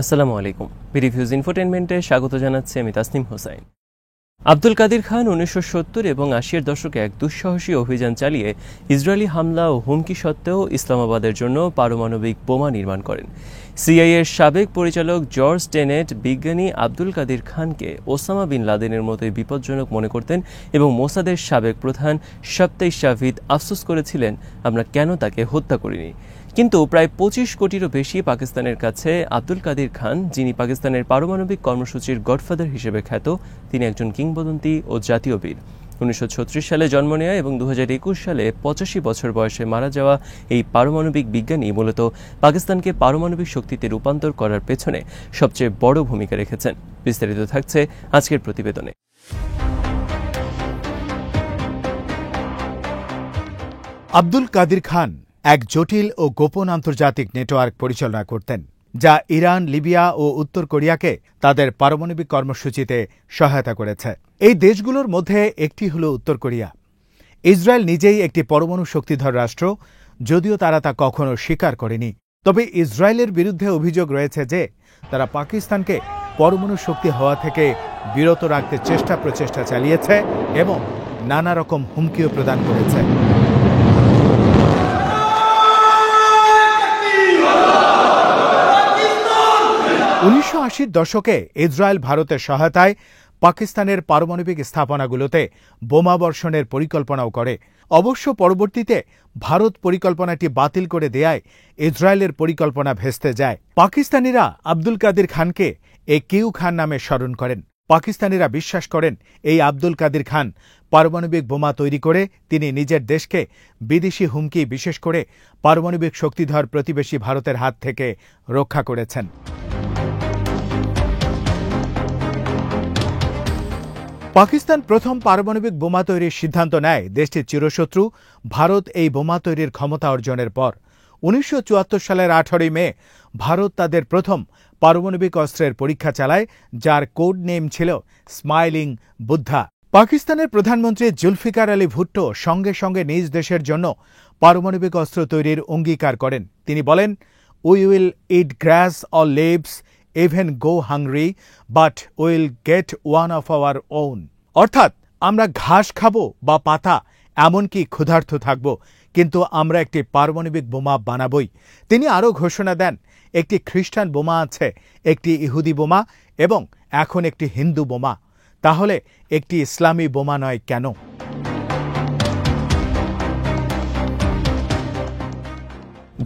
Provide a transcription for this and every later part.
আসসালামু আলাইকুম। বিরিভিউজ ইনফোটেনমেন্টে স্বাগত জানাচ্ছি আমি তাসনিম হোসাইন। আব্দুল কাদির খান 1970 এবং 80-এর দশকে এক দুঃসাহসী অভিযান চালিয়ে ইসরায়েলি হামলা ও হুমকি সত্ত্বেও ইসলামাবাদের জন্য পারমাণবিক বোমা নির্মাণ করেন। সিআইএর সাবেক পরিচালক জর্জ টেনেট বিজ্ঞানী আব্দুল কাদির খানকে ওসামা বিন লাদেনের মতোই বিপজ্জনক মনে করতেন এবং মোসাদের সাবেক প্রধান শাবতাই শাভিদ আফসোস করেছিলেন, আমরা কেন তাকে হত্যা করিনি। কিন্তু প্রায় 25 কোটিরও বেশি পাকিস্তানের কাছে আব্দুল কাদির খান, যিনি পাকিস্তানের পারমাণবিক কর্মসূচির গডফাদার হিসেবে খ্যাত, তিনি একজন কিংবদন্তি ও জাতীয় বীর। 1936 সালে জন্ম নেওয়া এবং 2021 সালে 85 বছর বয়সে মারা যাওয়া এই পারমাণবিক বিজ্ঞানী মূলত পাকিস্তানকে পারমাণবিক শক্তিতে রূপান্তর করার পেছনে সবচেয়ে বড় ভূমিকা রেখেছেন। বিস্তারিত থাকছে আজকের প্রতিবেদনে। আব্দুল কাদির খান এক জটিল ও গোপন আন্তর্জাতিক নেটওয়ার্ক পরিচালনা করতেন, যা ইরান, লিবিয়া ও উত্তর কোরিয়াকে তাদের পারমাণবিক কর্মসূচিতে সহায়তা করেছে। এই দেশগুলোর মধ্যে একটি হল উত্তর কোরিয়া। ইসরায়েল নিজেই একটি পরমাণু শক্তিধর রাষ্ট্র, যদিও তারা তা কখনো স্বীকার করেনি। তবে ইসরায়েলের বিরুদ্ধে অভিযোগ রয়েছে যে তারা পাকিস্তানকে পরমাণু শক্তি হওয়া থেকে বিরত রাখতে প্রচেষ্টা চালিয়েছে এবং নানা রকম হুমকিও প্রদান করেছে। 1980-র দশকে ইসরায়েল ভারতের সহায়তায় পাকিস্তানের পারমাণবিক স্থাপনাগুলোতে বোমা বর্ষণের পরিকল্পনাও করে। অবশ্য পরবর্তীতে ভারত পরিকল্পনাটি বাতিল করে দেয়ায় ইসরায়েলের পরিকল্পনা ভেস্তে যায়। পাকিস্তানিরা আব্দুল কাদির খানকে এ কিউ খান নামে স্মরণ করেন। পাকিস্তানিরা বিশ্বাস করেন এই আব্দুল কাদির খান পারমাণবিক বোমা তৈরি করে তিনি নিজের দেশকে বিদেশি হুমকি, বিশেষ করে পারমাণবিক শক্তিধর প্রতিবেশী ভারতের হাত থেকে রক্ষা করেছেন। পাকিস্তান প্রথম পারমাণবিক বোমা তৈরির সিদ্ধান্ত নেয় দেশটির চিরশত্রু ভারত এই বোমা তৈরির ক্ষমতা অর্জনের পর। 1974 সালের 18 মে ভারত তাদের প্রথম পারমাণবিক অস্ত্রের পরীক্ষা চালায়, যার কোড নেম ছিল স্মাইলিং বুদ্ধা। পাকিস্তানের প্রধানমন্ত্রী জুলফিকার আলী ভুট্টো সঙ্গে সঙ্গে নিজ দেশের জন্য পারমাণবিক অস্ত্র তৈরির অঙ্গীকার করেন। তিনি বলেন, we will eat grass or leaves, even go hungry, but we'll get one of our own. অর্থাৎ আমরা ঘাস খাবো বা পাতা, এমনকি ক্ষুধার্ত থাকব, কিন্তু আমরা একটি পারমাণবিক বোমা বানাবই। তিনি আরও ঘোষণা দেন, একটি খ্রিস্টান বোমা আছে, একটি ইহুদি বোমা এবং এখন একটি হিন্দু বোমা। তাহলে একটি ইসলামী বোমা নয় কেন?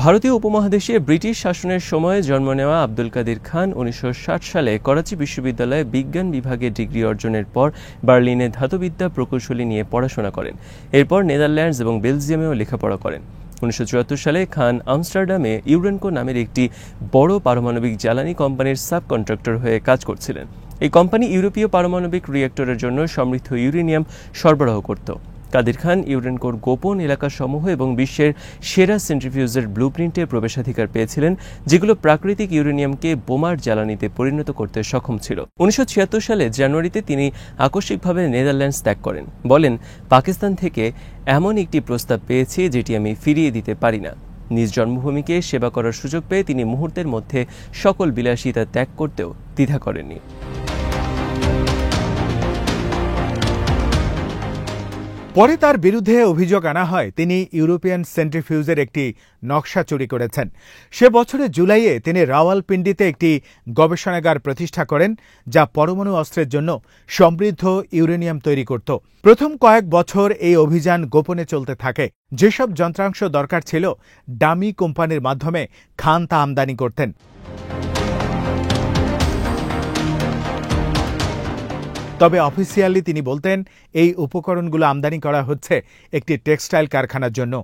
ভারতীয় উপমহাদেশে ব্রিটিশ শাসনের সময় জন্ম নেওয়া আব্দুল কাদির খান 1960 সালে করাচি বিশ্ববিদ্যালয়ে বিজ্ঞান বিভাগে ডিগ্রি অর্জনের পর বার্লিনে ধাতুবিদ্যা প্রকৌশলী নিয়ে পড়াশোনা করেন। এরপর নেদারল্যান্ডস এবং বেলজিয়ামেও লেখাপড়া করেন। 1974 সালে খান আমস্টারডামে ইউরেনকো নামের একটি বড় পারমাণবিক জ্বালানি কোম্পানির সাব কন্ট্রাক্টর হয়ে কাজ করছিলেন। এই কোম্পানি ইউরোপীয় পারমাণবিক রিঅ্যাক্টরের জন্য সমৃদ্ধ ইউরেনিয়াম সরবরাহ করত। কাদির খান ইউরেনকোর গোপন এলাকাসমূহ এবং বিশ্বের সেরা সেন্ট্রিফিউজের ব্লুপ্রিন্টে প্রবেশাধিকার পেয়েছিলেন, যেগুলো প্রাকৃতিক ইউরেনিয়ামকে বোমার জ্বালানিতে পরিণত করতে সক্ষম ছিল। 1976 সালে জানুয়ারিতে তিনি আকস্মিকভাবে নেদারল্যান্ডস ত্যাগ করেন। বলেন, পাকিস্তান থেকে এমন একটি প্রস্তাব পেয়েছি যেটি আমি ফিরিয়ে দিতে পারি না। নিজ জন্মভূমিকে সেবা করার সুযোগ পেয়ে তিনি মুহূর্তের মধ্যে সকল বিলাসিতা ত্যাগ করতেও দ্বিধা করেননি। পরে তার বিরুদ্ধে অভিযোগ আনা হয় তিনি ইউরোপিয়ান সেন্ট্রিফিউজের একটি নকশা চুরি করেছেন। সে বছরের জুলাইয়ে তিনি রাওয়ালপিন্ডিতে একটি গবেষণাগার প্রতিষ্ঠা করেন, যা পরমাণু অস্ত্রের জন্য সমৃদ্ধ ইউরেনিয়াম তৈরি করত। প্রথম কয়েক বছর এই অভিযান গোপনে চলতে থাকে। যেসব যন্ত্রাংশ দরকার ছিল, ডামি কোম্পানির মাধ্যমে খান তা আমদানি করতেন। তবে অফিসিয়ালি তিনি বলতেন, এই উপকরণগুলো আমদানি করা হচ্ছে একটি টেক্সটাইল কারখানার জন্য।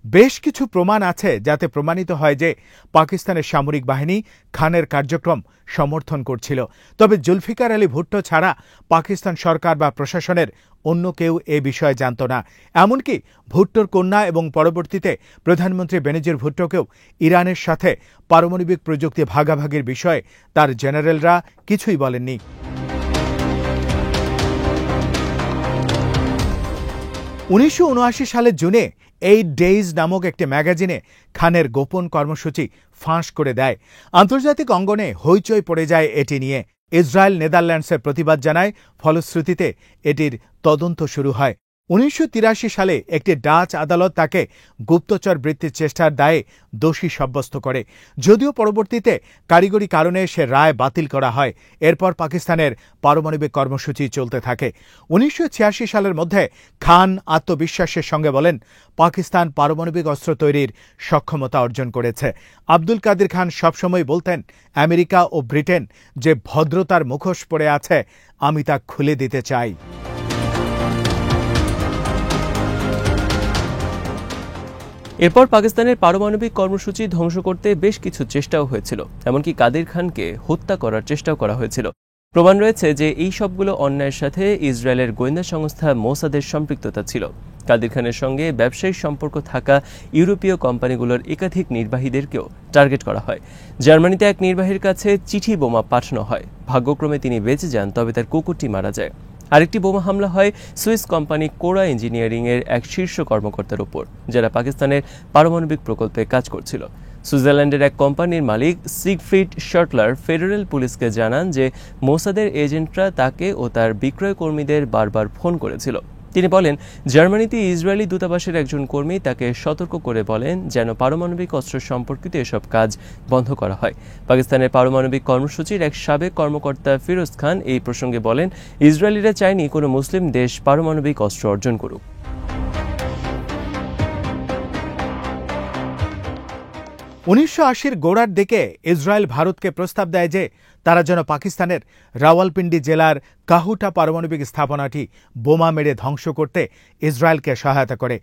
বেশ কিছু প্রমাণ আছে যাতে প্রমাণিত হয় যে পাকিস্তানের সামরিক বাহিনী খানের কার্যক্রম সমর্থন করছিল। তবে জুলফিকার আলী ভুট্টো ছাড়া পাকিস্তান সরকার বা প্রশাসনের অন্য কেউ এ বিষয়ে জানত না। এমনকি ভুট্টোর কন্যা এবং পরবর্তীতে প্রধানমন্ত্রী বেনজির ভুট্টোকেও ইরানের সাথে পারমাণবিক প্রযুক্তি ভাগাভাগির বিষয়ে তার জেনারেলরা কিছুই বলেননি। 1979 সালের জুনে 8 ডেইজ নামক একটি ম্যাগাজিনে খানের গোপন কর্মসূচি ফাঁস করে দেয়। আন্তর্জাতিক অঙ্গনে হইচই পড়ে যায় এটি নিয়ে। ইসরায়েল নেদারল্যান্ডসের প্রতিবাদ জানায়, ফলশ্রুতিতে এটির তদন্ত শুরু হয়। 1983 সালে একটি ডাচ আদালত তাকে গুপ্তচর বৃত্তির চেষ্টার দায়ে দোষী সাব্যস্ত করে, যদিও পরবর্তীতে কারিগরি কারণে সে রায় বাতিল করা হয়। এরপর পাকিস্তানের পারমাণবিক কর্মসূচি চলতে থাকে। 1986 সালের মধ্যে খান আত্মবিশ্বাসের সঙ্গে বলেন, পাকিস্তান পারমাণবিক অস্ত্র তৈরির সক্ষমতা অর্জন করেছে। আব্দুল কাদির খান সবসময় বলতেন, আমেরিকা ও ব্রিটেন যে ভদ্রতার মুখোশ পরে আছে, আমি তা খুলে দিতে চাই। এরপর পাকিস্তানের পারমাণবিক কর্মসূচি ধ্বংস করতে বেশ কিছু চেষ্টাও হয়েছিল, এমনকি কাদির খানকে হত্যা করার চেষ্টাও করা হয়েছিল। প্রমাণ রয়েছে যে এই সবগুলো অন্যায়ের সাথে ইসরায়েলের গোয়েন্দা সংস্থা মোসাদের সম্পৃক্ততা ছিল। কাদির খানের সঙ্গে ব্যবসায়িক সম্পর্ক থাকা ইউরোপীয় কোম্পানিগুলোর একাধিক নির্বাহীদেরকেও টার্গেট করা হয়। জার্মানিতে এক নির্বাহীর কাছে চিঠি বোমা পাঠানো হয়। ভাগ্যক্রমে তিনি বেঁচে যান, তবে তার কুকুরটি মারা যায়। আরেকটি বোমা হামলা হয় সুইস কোম্পানি কোরা ইঞ্জিনিয়ারিং এর এক শীর্ষ কর্মকর্তার উপর, যারা পাকিস্তানের পারমাণবিক প্রকল্পে কাজ করছিল। সুইজারল্যান্ডের এক কোম্পানির মালিক সিগফ্রিড শার্টলার ফেডারেল পুলিশকে জানান যে মোসাদের এজেন্টরা তাকে ও তার বিক্রয় কর্মীদের বারবার ফোন করেছিল। তিনি বলেন, জার্মানিতে ইসরায়েলি দূতাবাসের একজন কর্মী তাকে সতর্ক করে বলেন যেন পারমাণবিক অস্ত্র সম্পর্কিত এসব কাজ বন্ধ করা হয়। পাকিস্তানের পারমাণবিক কর্মসূচির এক সাবেক কর্মকর্তা ফিরোজ খান এই প্রসঙ্গে বলেন, ইসরায়েলিরা চায়নি কোনো মুসলিম দেশ পারমাণবিক অস্ত্র অর্জন করুক। 1980-র গোড়ার দিকে ইসরায়েল ভারতকে প্রস্তাব দেয় যে তারা যেন পাকিস্তানের রাওয়ালপিন্ডি জেলার কাহুটা পারমাণবিক স্থাপনাটি বোমা মেরে ধ্বংস করতে ইসরায়েলকে সহায়তা করে।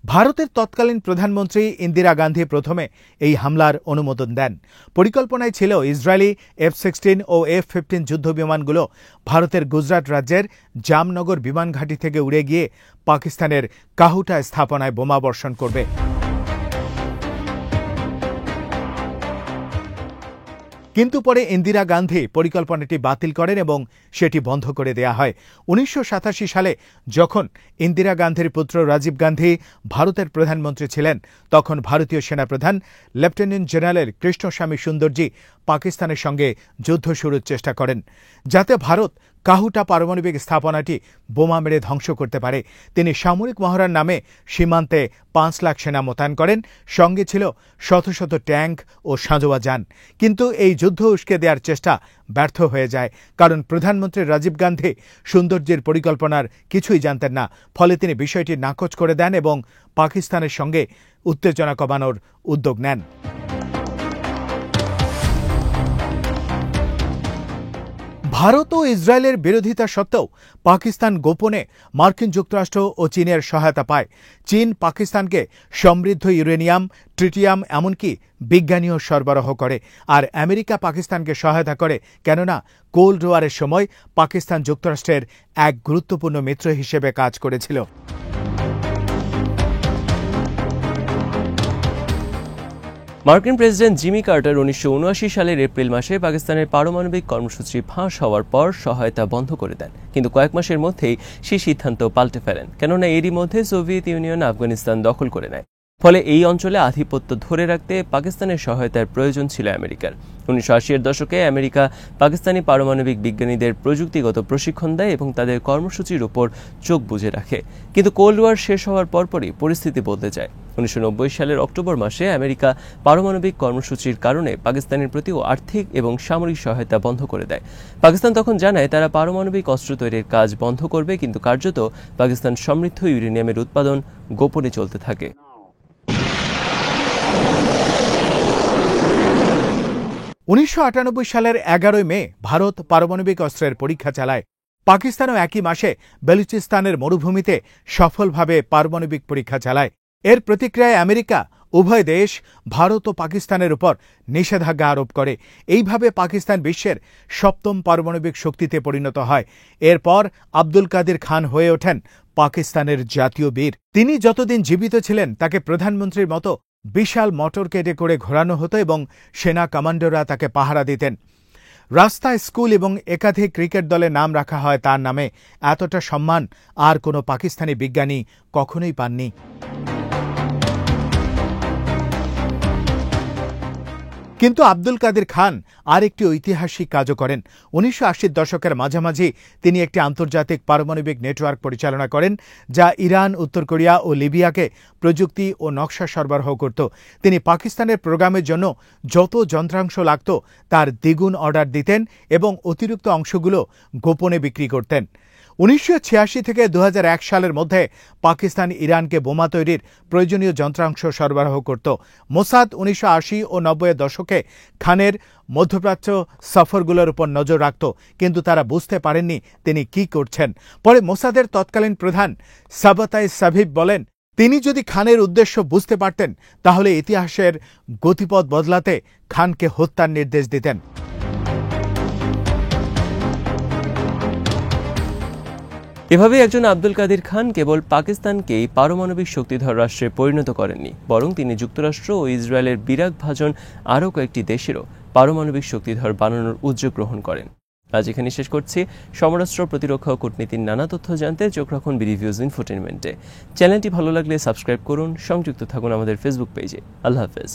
ভারতের তৎকালীন প্রধানমন্ত্রী ইন্দিরা গান্ধী প্রথমে এই হামলার অনুমোদন দেন। পরিকল্পনায় ছিল ইসরায়েলি F-16 ও F-15 যুদ্ধবিমানগুলো ভারতের গুজরাট রাজ্যের জামনগর বিমান ঘাঁটি থেকে উড়ে গিয়ে পাকিস্তানের কাহুটা স্থাপনায় বোমা বর্ষণ করবে। কিন্তু পরে ইন্দিরা গান্ধী পরিকল্পনাটি বাতিল করেন এবং সেটি বন্ধ করে দেয়া হয়। 1987 সালে যখন ইন্দিরা গান্ধীর পুত্র রাজীব গান্ধী ভারতের প্রধানমন্ত্রী ছিলেন, তখন ভারতীয় সেনাপ্রধান লেফটেন্যান্ট জেনারেল কৃষ্ণস্বামী সুন্দরজি পাকিস্তানের সঙ্গে যুদ্ধ শুরুর চেষ্টা করেন, যাতে ভারত কাহুটা পারমাণবিক স্থাপনাটি বোমা মেরে ধ্বংস করতে পারে। তিনি সামরিক মহড়ার নামে সীমান্তে 5 লাখ সেনা মোতায়েন করেন, সঙ্গে ছিল শত শত ট্যাঙ্ক ও সাঁজোয়া যান। কিন্তু এই যুদ্ধ উস্কে দেওয়ার চেষ্টা ব্যর্থ হয়ে যায়, কারণ প্রধানমন্ত্রী রাজীব গান্ধী সুন্দরজির পরিকল্পনার কিছুই জানতেন না। ফলে তিনি বিষয়টি নাকচ করে দেন এবং পাকিস্তানের সঙ্গে উত্তেজনা কমানোর উদ্যোগ নেন। ভারত ও ইসরায়েলের বিরোধিতা সত্ত্বেও পাকিস্তান গোপনে মার্কিন যুক্তরাষ্ট্র ও চীনের সহায়তা পায়। চীন পাকিস্তানকে সমৃদ্ধ ইউরেনিয়াম, ট্রিটিয়াম, এমনকি বিজ্ঞানীও সরবরাহ করে। আর আমেরিকা পাকিস্তানকে সহায়তা করে, কেননা কোল্ড ওয়ারের সময় পাকিস্তান যুক্তরাষ্ট্রের এক গুরুত্বপূর্ণ মিত্র হিসেবে কাজ করেছিল। মার্কিন প্রেসিডেন্ট জিমি কার্টার 1979 সালের এপ্রিল মাসে পাকিস্তানের পারমাণবিক কর্মসূচি ফাঁস হওয়ার পর সহায়তা বন্ধ করে দেন, কিন্তু কয়েক মাসের মধ্যেই সেই সিদ্ধান্ত পাল্টে ফেলেন, কেননা এরই মধ্যে সোভিয়েত ইউনিয়ন আফগানিস্তান দখল করে নেয়। ফলে এই অঞ্চলে আধিপত্য ধরে রাখতে পাকিস্তানের সহায়তার প্রয়োজন ছিল আমেরিকার। 1980-এর দশকে আমেরিকা পাকিস্তানি পারমাণবিক বিজ্ঞানীদের প্রযুক্তিগত প্রশিক্ষণ দেয় এবং তাদের কর্মসূচির উপর চোখ বুজে রাখে। কিন্তু কোল্ড ওয়ার শেষ হওয়ার পরপরই পরিস্থিতি বদলে যায়। 1990 সালের অক্টোবর মাসে আমেরিকা পারমাণবিক কর্মসূচির কারণে পাকিস্তানের প্রতি আর্থিক এবং সামরিক সহায়তা বন্ধ করে দেয়। পাকিস্তান তখন জানায় তারা পারমাণবিক অস্ত্র তৈরির কাজ বন্ধ করবে, কিন্তু কার্যত পাকিস্তান সমৃদ্ধ ইউরেনিয়ামের উৎপাদন গোপনে চলতে থাকে। 1998 সালের 11 মে ভারত পারমাণবিক অস্ত্রের পরীক্ষা চালায়। পাকিস্তানও একই মাসে বেলুচিস্তানের মরুভূমিতে সফলভাবে পারমাণবিক পরীক্ষা চালায়। এর প্রতিক্রিয়ায় আমেরিকা উভয় দেশ ভারত ও পাকিস্তানের উপর নিষেধাজ্ঞা আরোপ করে। এইভাবে পাকিস্তান বিশ্বের 7ম পারমাণবিক শক্তিতে পরিণত হয়। এরপর আব্দুল কাদির খান হয়ে ওঠেন পাকিস্তানের জাতীয় বীর। তিনি যতদিন জীবিত ছিলেন তাকে প্রধানমন্ত্রীর মতো বিশাল মোটর কেটে করে ঘোরানো হতো এবং সেনা কমান্ডোরা তাকে পাহারা দিতেন। রাস্তা, স্কুল এবং একাধিক ক্রিকেট দলের নাম রাখা হয় তার নামে। এতটা সম্মান আর কোনো পাকিস্তানি বিজ্ঞানী কখনোই পাননি। কিন্তু আব্দুল কাদের খান আরেকটি ঐতিহাসিক কাজও করেন। ১৯৮০ দশকের মাঝামাঝি তিনি একটি আন্তর্জাতিক পারমাণবিক নেটওয়ার্ক পরিচালনা করেন, যা ইরান, উত্তর কোরিয়া ও লিবিয়াকে প্রযুক্তি ও নকশা সরবরাহ করত। তিনি পাকিস্তানের প্রোগ্রামের জন্য যত যন্ত্রাংশ লাগত তার দ্বিগুণ অর্ডার দিতেন এবং অতিরিক্ত অংশগুলো গোপনে বিক্রি করতেন। ১৯৮৬ থেকে ২০০১ সালের মধ্যে পাকিস্তান ইরানকে বোমা তৈরির প্রয়োজনীয় যন্ত্রাংশ সরবরাহ করত। মোসাদ ১৯৮০ ও ৯০ দশকে খানের মধ্যপ্রাচ্য সফরগুলোর উপর নজর রাখত, কিন্তু তারা বুঝতে পারেননি তিনি কি করছেন। পরে মোসাদের তৎকালীন প্রধান সাবাতাই সাভিব বলেন, তিনি যদি খানের উদ্দেশ্য বুঝতে পারতেন তাহলে ইতিহাসের গতিপথ বদলাতে খানকে হত্যার নির্দেশ দিতেন। এভাবে একজন আব্দুল কাদের খান কেবল পাকিস্তানকেই পারমাণবিক শক্তিধর রাষ্ট্রে পরিণত করেননি, বরং তিনি যুক্তরাষ্ট্র ও ইসরায়েলের বিরাগভাজন আরও কয়েকটি দেশেরও পারমাণবিক শক্তিধর বানানোর উদ্যোগ গ্রহণ করেন। আজ এখানে শেষ করছি। সমরাষ্ট্র, প্রতিরক্ষা ও কূটনীতির নানা তথ্য জানতে চোখ রাখুন বিডিভিউজ ইনফোটেইনমেন্টে। চ্যানেলটি ভালো লাগলে সাবস্ক্রাইব করুন, সংযুক্ত থাকুন আমাদের ফেসবুক পেজে। আল্লাহ হাফেজ।